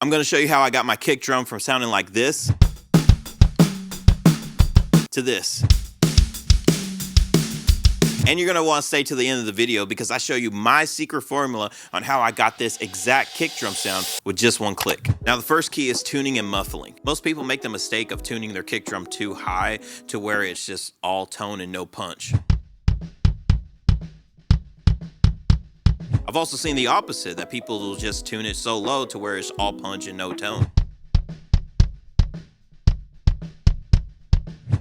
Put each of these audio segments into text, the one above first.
I'm gonna show you how I got my kick drum from sounding like this to this. And you're gonna wanna stay to the end of the video because I show you my secret formula on how I got this exact kick drum sound with just one click. Now the first key is tuning and muffling. Most people make the mistake of tuning their kick drum too high to where it's just all tone and no punch. I've also seen the opposite, that people will just tune it so low to where it's all punch and no tone.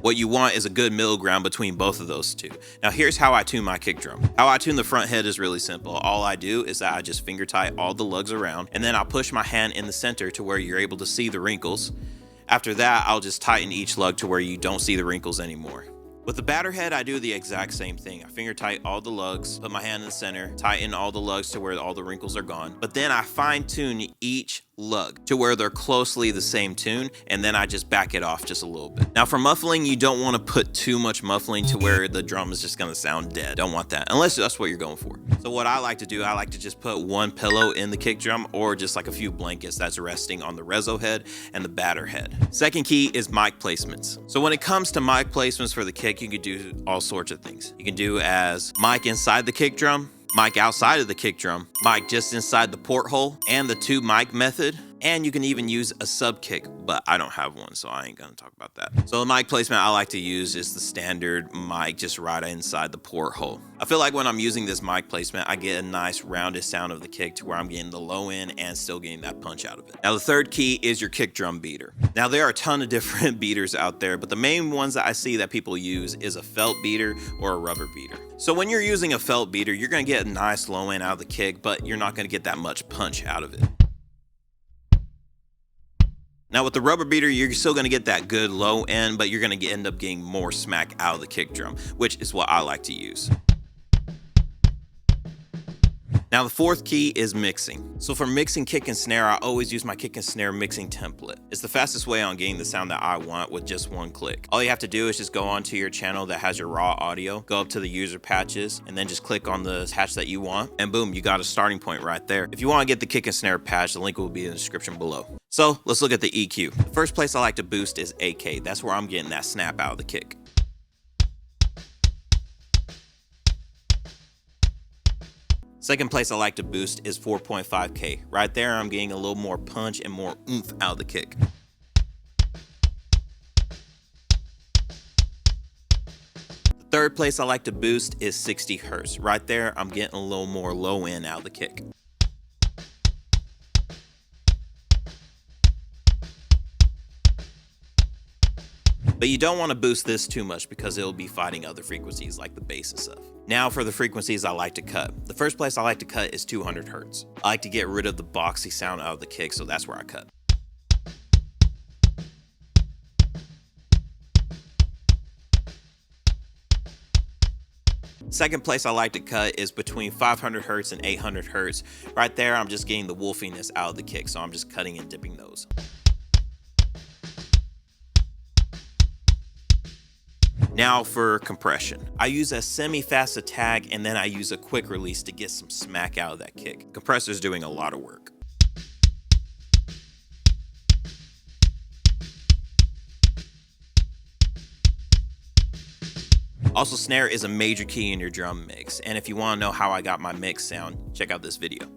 What you want is a good middle ground between both of those two. Now here's how I tune my kick drum. How I tune the front head is really simple. All I do is that I just finger tight all the lugs around, and then I'll push my hand in the center to where you're able to see the wrinkles. After that, I'll just tighten each lug to where you don't see the wrinkles anymore. With the batter head, I do the exact same thing. I finger tight all the lugs, put my hand in the center, tighten all the lugs to where all the wrinkles are gone. But then I fine tune each lug to where they're closely the same tune, and then I just back it off just a little bit. Now for muffling, you don't want to put too much muffling to where the drum is just going to sound dead. Don't want that, unless that's what you're going for. So what I like to do, I like to just put one pillow in the kick drum or just like a few blankets that's resting on the reso head and the batter head. Second key is mic placements. So when it comes to mic placements for the kick, you can do all sorts of things. You can do as mic inside the kick drum, mic outside of the kick drum, mic just inside the porthole, and the two mic method. And you can even use a sub kick, but I don't have one, so I ain't gonna talk about that. So the mic placement I like to use is the standard mic just right inside the porthole. I feel like when I'm using this mic placement, I get a nice rounded sound of the kick to where I'm getting the low end and still getting that punch out of it. Now the third key is your kick drum beater. Now there are a ton of different beaters out there, but the main ones that I see that people use is a felt beater or a rubber beater. So when you're using a felt beater, you're gonna get a nice low end out of the kick, but you're not gonna get that much punch out of it. Now with the rubber beater, you're still gonna get that good low end, but you're gonna end up getting more smack out of the kick drum, which is what I like to use. Now the fourth key is mixing. So for mixing kick and snare, I always use my kick and snare mixing template. It's the fastest way on getting the sound that I want with just one click. All you have to do is just go onto your channel that has your raw audio, go up to the user patches, and then just click on the patch that you want, and boom, you got a starting point right there. If you want to get the kick and snare patch, the link will be in the description below. So let's look at the EQ. The first place I like to boost is AK. That's where I'm getting that snap out of the kick. Second place I like to boost is 4.5K. Right there, I'm getting a little more punch and more oomph out of the kick. The third place I like to boost is 60 Hertz. Right there, I'm getting a little more low end out of the kick. But you don't want to boost this too much because it'll be fighting other frequencies like the bass and stuff. Now for the frequencies I like to cut. The first place I like to cut is 200 Hertz. I like to get rid of the boxy sound out of the kick, so that's where I cut. Second place I like to cut is between 500 Hertz and 800 Hertz. Right there, I'm just getting the wolfiness out of the kick, so I'm just cutting and dipping those. Now for compression. I use a semi-fast attack and then I use a quick release to get some smack out of that kick. Compressor's doing a lot of work. Also, snare is a major key in your drum mix, and if you want to know how I got my mix sound, check out this video.